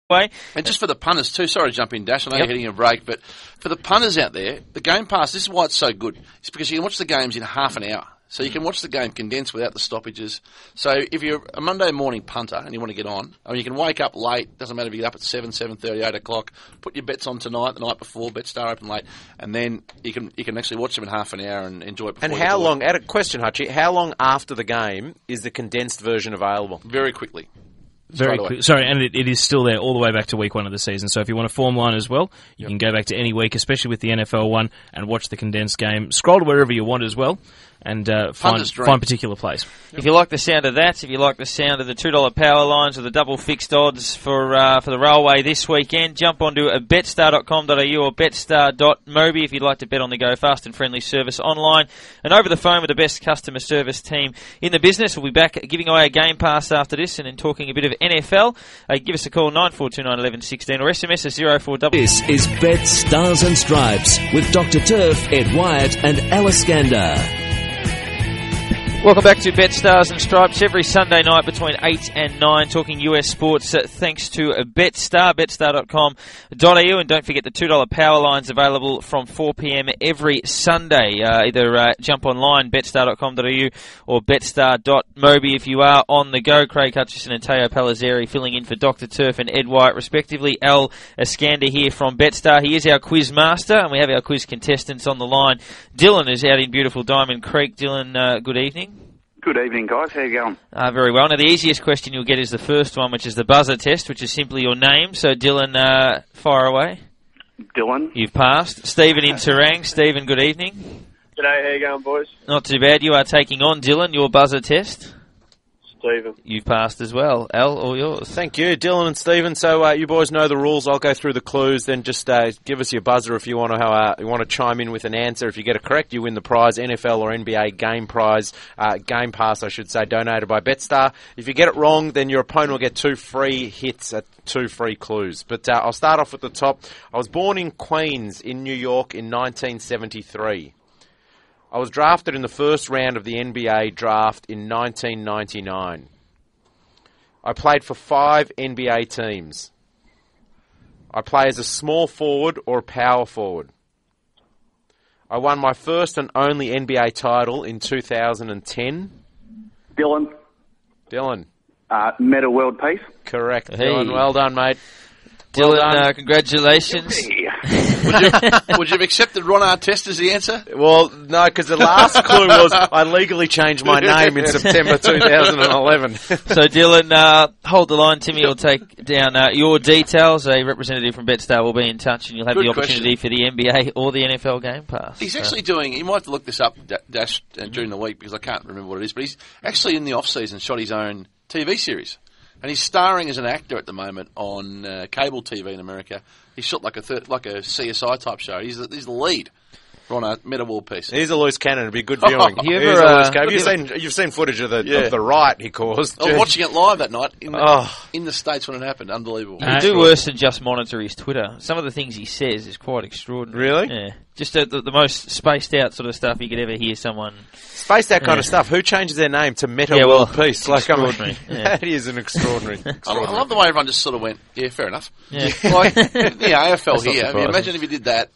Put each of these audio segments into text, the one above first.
way. And just for the punters too, sorry to jump in, Dash, I know you're hitting a break, but for the punters out there, the Game Pass, this is why it's so good. It's because you can watch the games in half an hour. So you can watch the game condensed without the stoppages. So if you're a Monday morning punter and you want to get on, I mean, you can wake up late, doesn't matter if you get up at 7, 7:30, 8 o'clock, put your bets on tonight, the night before, Betstar open late, and then you can actually watch them in half an hour and enjoy it before. And how long, add a question, Hutchie, how long after the game is the condensed version available? Very quickly. Very quick. Sorry, and it is still there all the way back to week 1 of the season. So if you want a form line as well, you can go back to any week, especially with the NFL one, and watch the condensed game. Scroll to wherever you want as well, and find particular place. If you like the sound of that, if you like the sound of the $2 power lines or the double fixed odds for the railway this weekend, jump onto betstar.com.au or betstar.mobi if you'd like to bet on the go. Fast and friendly service online and over the phone with the best customer service team in the business. We'll be back giving away a Game Pass after this and then talking a bit of NFL. Give us a call 9429 1116 or SMS us 04. This is Bet Stars and Stripes with Dr. Turf, Ed Wyatt and Alice Gander. Welcome back to Betstars and Stripes every Sunday night between 8 and 9, talking US sports thanks to Betstar, betstar.com.au, and don't forget the $2 power lines available from 4 p.m. every Sunday. Either jump online, betstar.com.au or betstar.mobi if you are on the go. Craig Hutchison and Teo Palazzeri filling in for Dr. Turf and Ed White respectively. Al Iskander here from Betstar. He is our quiz master, and we have our quiz contestants on the line. Dylan is out in beautiful Diamond Creek. Dylan, good evening. Good evening, guys. How you going? Very well. Now, the easiest question you'll get is the first one, which is the buzzer test, which is simply your name. So, Dylan, fire away. Dylan. You've passed. Stephen in Terang. Stephen, good evening. G'day, how you going, boys? Not too bad. You are taking on, Dylan, your buzzer test. Stephen. You've passed as well. Al, all yours. Thank you, Dylan and Stephen. So you boys know the rules. I'll go through the clues, then just give us your buzzer if you want to chime in with an answer. If you get it correct, you win the prize, NFL or NBA game prize, Game Pass, I should say, donated by Betstar. If you get it wrong, then your opponent will get 2 free hits at 2 free clues. But I'll start off at the top. I was born in Queens in New York in 1973. I was drafted in the first round of the NBA draft in 1999. I played for 5 NBA teams. I play as a small forward or a power forward. I won my first and only NBA title in 2010. Dylan. Meta World Peace. Correct, Hey. Dylan. Well done, mate. Dylan, Well done. congratulations. Would you have accepted Ron Artest as the answer? Well, no, because the last clue was I legally changed my name in September 2011. So, Dylan, hold the line. Timmy will take down your details. A representative from Betstar will be in touch, and you'll have Good the opportunity for the NBA or the NFL Game Pass. He's actually doing, you might have to look this up, Dash, during the week, because I can't remember what it is, but he's actually in the off-season shot his own TV series. And he's starring as an actor at the moment on cable TV in America. He's shot like a CSI type show. He's the lead on a Meta World Piece. He's a loose cannon. It'd be good viewing. You've seen footage of the riot he caused. I was watching it live that night in the States when it happened. Unbelievable. You do worse than just monitor his Twitter. Some of the things he says is quite extraordinary. Really? Yeah. Just the most spaced out sort of stuff you could ever hear someone... Spaced out kind of stuff. Who changes their name to Meta World Peace? Extraordinary. That is an extraordinary. I love the way everyone just sort of went, yeah, fair enough. Yeah. Like the AFL That's not here. surprising. Imagine if you did that.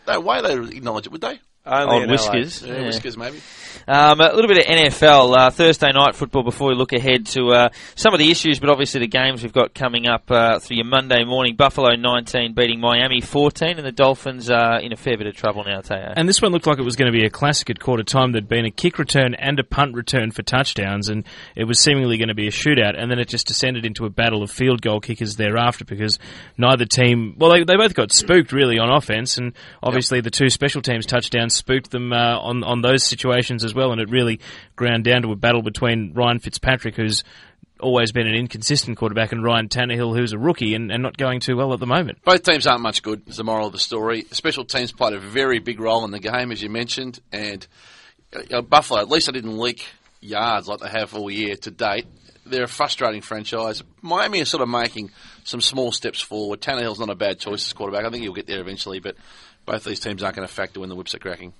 No way they would acknowledge it, would they? Only Old in whiskers. Yeah, whiskers maybe. A little bit of NFL, Thursday night football before we look ahead to some of the issues, but obviously the games we've got coming up through your Monday morning. Buffalo 19 beating Miami 14, and the Dolphins are in a fair bit of trouble now, Teo. And this one looked like it was going to be a classic at quarter time. There'd been a kick return and a punt return for touchdowns, and it was seemingly going to be a shootout, and then it just descended into a battle of field goal kickers thereafter because neither team... Well, they both got spooked, really, on offense, and obviously the 2 special teams touchdowns spooked them on those situations as well, and it really ground down to a battle between Ryan Fitzpatrick, who's always been an inconsistent quarterback, and Ryan Tannehill, who's a rookie and not going too well at the moment. Both teams aren't much good, is the moral of the story. The special teams played a very big role in the game, as you mentioned, and Buffalo, at least they didn't leak yards like they have all year to date. They're a frustrating franchise. Miami is sort of making some small steps forward. Tannehill's not a bad choice as quarterback. I think he'll get there eventually, but both these teams aren't going to factor when the whips are cracking.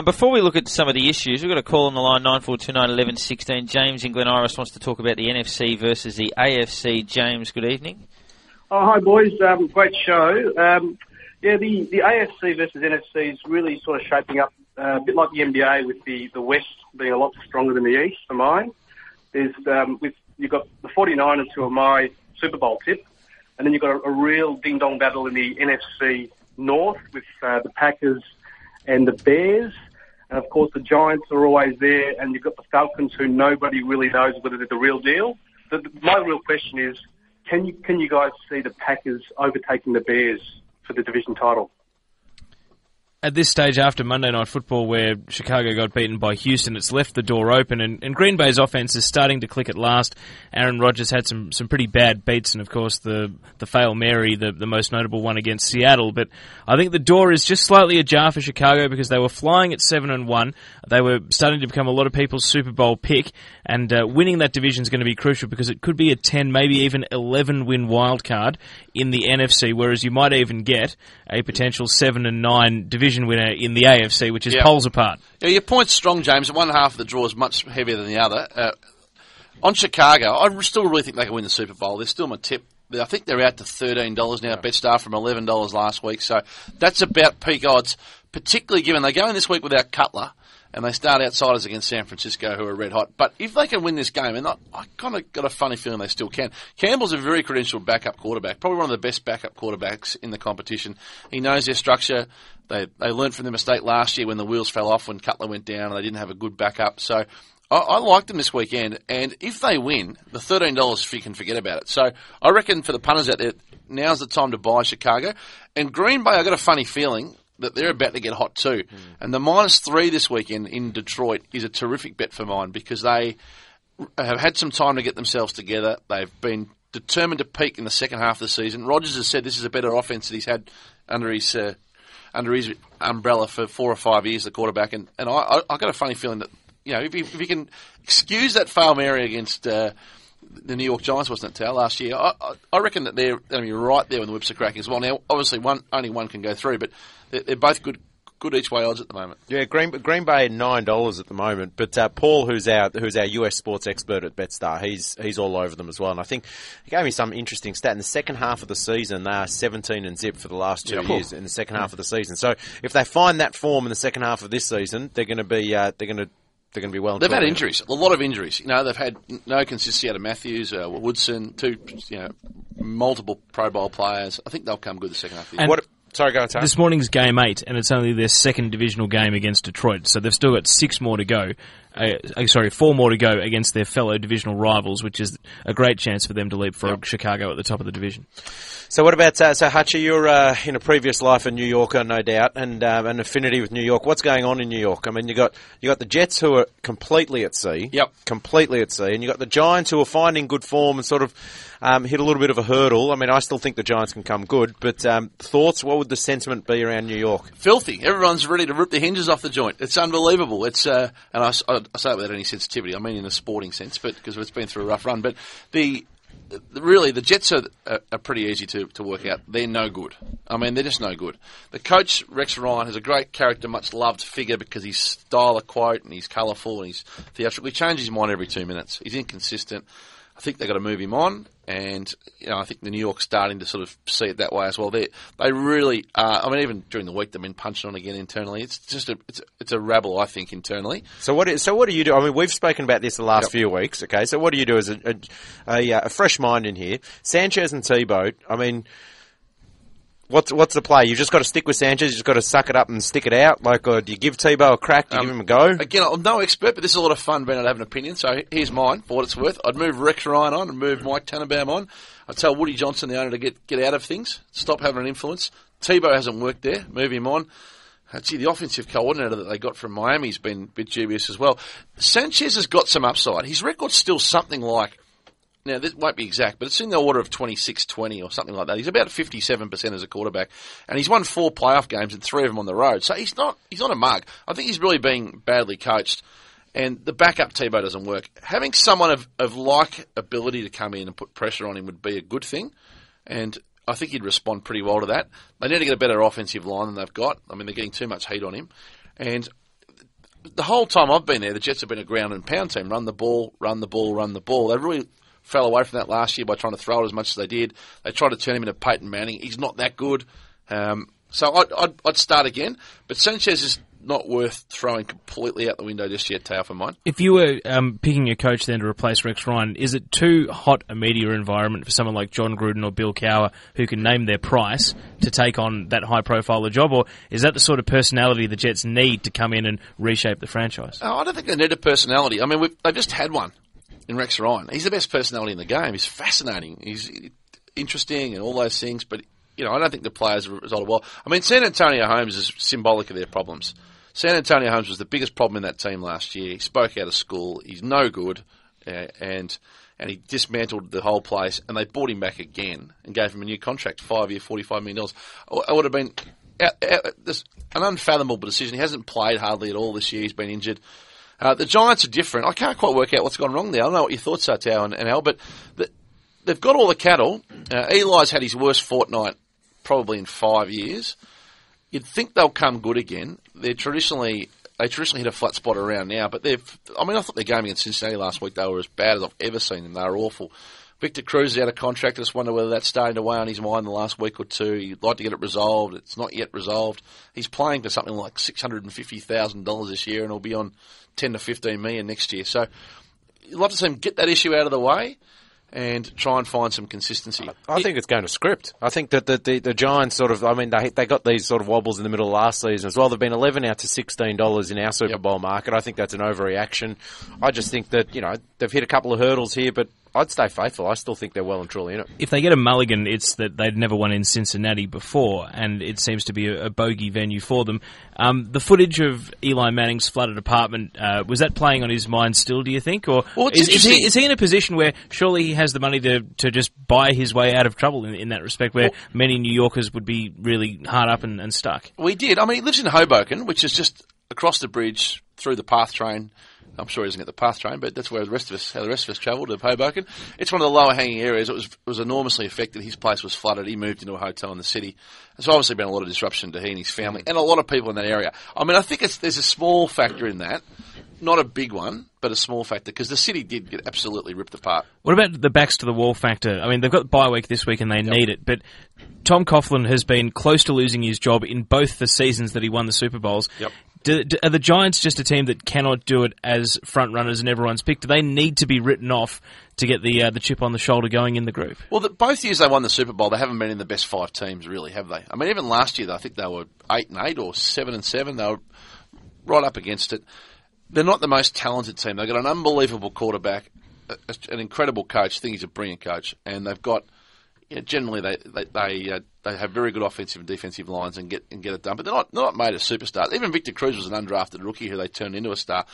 Before we look at some of the issues, we've got a call on the line, 94291116. James in Glen Iris wants to talk about the NFC versus the AFC. James, good evening. Oh, hi, boys. Great show. The AFC versus NFC is really sort of shaping up a bit like the NBA, with the West being a lot stronger than the East for mine. You've got the 49ers, who are my Super Bowl tip, and then you've got a real ding-dong battle in the NFC North with the Packers and the Bears. And, of course, the Giants are always there, and you've got the Falcons, who nobody really knows whether they're the real deal. My real question is, can you guys see the Packers overtaking the Bears for the division title? At this stage, after Monday Night Football, where Chicago got beaten by Houston, it's left the door open, and Green Bay's offense is starting to click at last. Aaron Rodgers had some pretty bad beats, and of course the fail Mary, the most notable one against Seattle. But I think the door is just slightly ajar for Chicago, because they were flying at 7-1. They were starting to become a lot of people's Super Bowl pick, and winning that division is going to be crucial, because it could be a 10, maybe even 11 win wild card in the NFC, whereas you might even get a potential 7-9 division winner in the AFC, which is poles apart. Yeah, your point's strong, James. One half of the draw is much heavier than the other. On Chicago, I still really think they can win the Super Bowl. They're still my tip. I think they're out to $13 now, Betstar, from $11 last week. So that's about peak odds, particularly given they go in this week without Cutler, and they start outsiders against San Francisco, who are red hot. But if they can win this game, and I kind of got a funny feeling they still can. Campbell's a very credentialed backup quarterback, probably one of the best backup quarterbacks in the competition. He knows their structure. They learned from their mistake last year when the wheels fell off when Cutler went down, and they didn't have a good backup. So I liked them this weekend, and if they win, the $13, if you can forget about it. So I reckon for the punters out there, now's the time to buy Chicago. And Green Bay, I got a funny feeling that they're about to get hot too. And the -3 this weekend in Detroit is a terrific bet for mine, because they have had some time to get themselves together. They've been determined to peak in the second half of the season. Rodgers has said this is a better offense that he's had under his umbrella for 4 or 5 years, the quarterback. And I got a funny feeling that, if he can excuse that fail Mary against the New York Giants, wasn't it, Tal, last year? I reckon that they're going to be right there when the whips are cracking as well. Now, obviously, only one can go through, but they're both good each way odds at the moment. Yeah, Green Bay $9 at the moment, but Paul, who's our US sports expert at Betstar, he's all over them as well. And I think he gave me some interesting stat. In the second half of the season, they are 17-0 for the last 2 years in the second half of the season. So if they find that form in the second half of this season, they're going to be well. They've had injuries, a lot of injuries. They've had no consistency out of Matthews, Woodson, two, multiple Pro Bowl players. I think they'll come good the second half of the year. Sorry, go on, Tom. This morning's game 8, and it's only their second divisional game against Detroit, so they've still got 4 more to go against their fellow divisional rivals, which is a great chance for them to leapfrog Chicago at the top of the division. So what about, so Hutchie, you're in a previous life a New Yorker, no doubt, and an affinity with New York. What's going on in New York? I mean, you got the Jets, who are completely at sea. Yep. Completely at sea. And you got the Giants, who are finding good form and sort of hit a little bit of a hurdle. I mean, I still think the Giants can come good, but thoughts, what would the sentiment be around New York? Filthy. Everyone's ready to rip the hinges off the joint. It's unbelievable. It's and I say it without any sensitivity. I mean in a sporting sense, but because it's been through a rough run. But the Jets are pretty easy to work out. They're no good. I mean, they're just no good. The coach, Rex Ryan, has a great character, much loved figure, because his style of quote and he's colourful and he's theatrical. He changes his mind every 2 minutes. He's inconsistent. I think they've got to move him on, and I think the New York's starting to sort of see it that way as well. They really are. I mean, even during the week they've been punching on again internally. It's just it's a rabble, I think, internally. So what do you do? I mean, we've spoken about this the last few weeks. Okay, so what do you do as a fresh mind in here? Sanchez and Tebow. I mean, What's the play? You've just got to stick with Sanchez. You've just got to suck it up and stick it out. Or do you give Tebow a crack? Do you give him a go? Again, I'm no expert, but this is a lot of fun being able to have an opinion. So here's mine, for what it's worth. I'd move Rex Ryan on and move Mike Tannenbaum on. I'd tell Woody Johnson, the owner, to get out of things, stop having an influence. Tebow hasn't worked there. Move him on. Gee, the offensive coordinator that they got from Miami's been a bit dubious as well. Sanchez has got some upside. His record's still something like, now, this won't be exact, but it's in the order of 26-20 or something like that. He's about 57% as a quarterback, and he's won 4 playoff games and 3 of them on the road. So he's not a mug. I think he's really being badly coached, and the backup Tebow doesn't work. Having someone of like ability to come in and put pressure on him would be a good thing, and I think he'd respond pretty well to that. They need to get a better offensive line than they've got. I mean, they're getting too much heat on him, and the whole time I've been there, the Jets have been a ground and pound team. Run the ball, run the ball, run the ball. They've really fell away from that last year by trying to throw it as much as they did. They tried to turn him into Peyton Manning. He's not that good. So I'd start again. But Sanchez is not worth throwing completely out the window just yet, Tao, for mine. If you were picking a coach then to replace Rex Ryan, is it too hot a media environment for someone like John Gruden or Bill Cowher, who can name their price, to take on that high-profile job? Or is that the sort of personality the Jets need to come in and reshape the franchise? I don't think they need a personality. I mean, they've just had one in Rex Ryan. He's the best personality in the game. He's fascinating. He's interesting and all those things, but I don't think the players have resulted well. I mean, San Antonio Holmes is symbolic of their problems. San Antonio Holmes was the biggest problem in that team last year. He spoke out of school. He's no good, and he dismantled the whole place. And they bought him back again and gave him a new contract, 5-year, $45 million. It would have been an unfathomable decision. He hasn't played hardly at all this year. He's been injured. The Giants are different. I can't quite work out what's gone wrong there. I don't know what your thoughts are, Tao and Al, but they've got all the cattle. Eli's had his worst fortnight probably in 5 years. You'd think they'll come good again. They traditionally hit a flat spot around now, but I thought their game against Cincinnati last week, they were as bad as I've ever seen them. They were awful. Victor Cruz is out of contract. I just wonder whether that's starting to weigh on his mind in the last week or two. He'd like to get it resolved. It's not yet resolved. He's playing for something like $650,000 this year, and he'll be on $10 to $15 million next year. So you'd love to see him get that issue out of the way and try and find some consistency. I think it's going to script. I think that the Giants they got these sort of wobbles in the middle of last season as well. They've been $11 out to $16 in our Super Bowl market. I think that's an overreaction. I just think that, they've hit a couple of hurdles here, but I'd stay faithful. I still think they're well and truly in it. If they get a mulligan, it's that they'd never won in Cincinnati before, and it seems to be a bogey venue for them. The footage of Eli Manning's flooded apartment, was that playing on his mind still, do you think? Or is he in a position where surely he has the money to just buy his way out of trouble in that respect, where many New Yorkers would be really hard up and stuck? We did. I mean, he lives in Hoboken, which is just across the bridge through the PATH train. I'm sure he doesn't get the PATH train, but that's where how the rest of us travelled, to Hoboken. It's one of the lower hanging areas. It was enormously affected. His place was flooded. He moved into a hotel in the city. There's obviously been a lot of disruption to he and his family, and a lot of people in that area. I mean, I think there's a small factor in that. Not a big one, but a small factor, because the city did get absolutely ripped apart. What about the backs to the wall factor? I mean, they've got bye week this week and they need it, but Tom Coughlin has been close to losing his job in both the seasons that he won the Super Bowls. Yep. Are the Giants just a team that cannot do it as front runners and everyone's pick? Do they need to be written off to get the chip on the shoulder going in the group? Well, both years they won the Super Bowl, they haven't been in the best 5 teams, really, have they? I mean, even last year, I think they were 8-8 or 7-7. They were right up against it. They're not the most talented team. They've got an unbelievable quarterback, an incredible coach. I think he's a brilliant coach, and they've got generally they have very good offensive and defensive lines and get it done. But they're not made of superstars. Even Victor Cruz was an undrafted rookie who they turned into a star.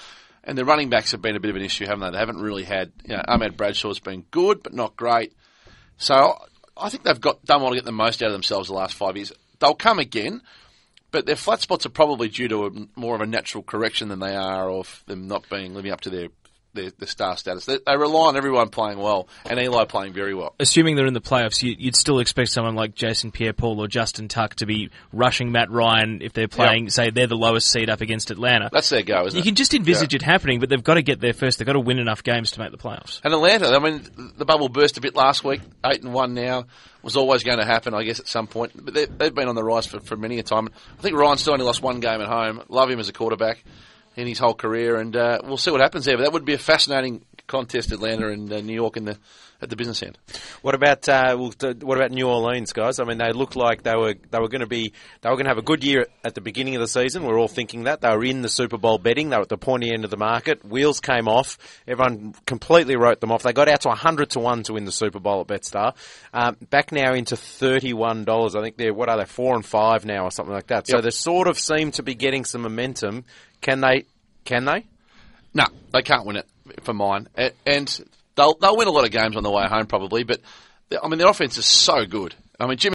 And their running backs have been a bit of an issue, haven't they? They haven't really had. Ahmad Bradshaw's been good, but not great. So I think they've done well to get the most out of themselves the last 5 years. They'll come again. But their flat spots are probably due to more of a natural correction than they are of them not living up to their star status. They rely on everyone playing well, and Eli playing very well. Assuming they're in the playoffs, you'd still expect someone like Jason Pierre-Paul or Justin Tuck to be rushing Matt Ryan if they're playing, say, they're the lowest seed up against Atlanta. That's their go, isn't it? You can just envisage it happening, but they've got to get there first. They've got to win enough games to make the playoffs. And Atlanta, I mean, the bubble burst a bit last week, 8-1 now. Was always going to happen, I guess, at some point. But they've been on the rise for many a time. I think Ryan still only lost 1 game at home. Love him as a quarterback in his whole career, and we'll see what happens there. But that would be a fascinating contest, Atlanta and New York at the business end. What about New Orleans, guys? I mean, they looked like they were going to have a good year at the beginning of the season. We're all thinking that they were in the Super Bowl betting. They were at the pointy end of the market. Wheels came off. Everyone completely wrote them off. They got out to 100-1 to win the Super Bowl at Betstar. Back now into $31. I think they're 4-5 now or something like that. So they sort of seem to be getting some momentum. Can they? No, they can't win it for mine. And they'll win a lot of games on the way home probably, but I mean their offense is so good. I mean Jimmy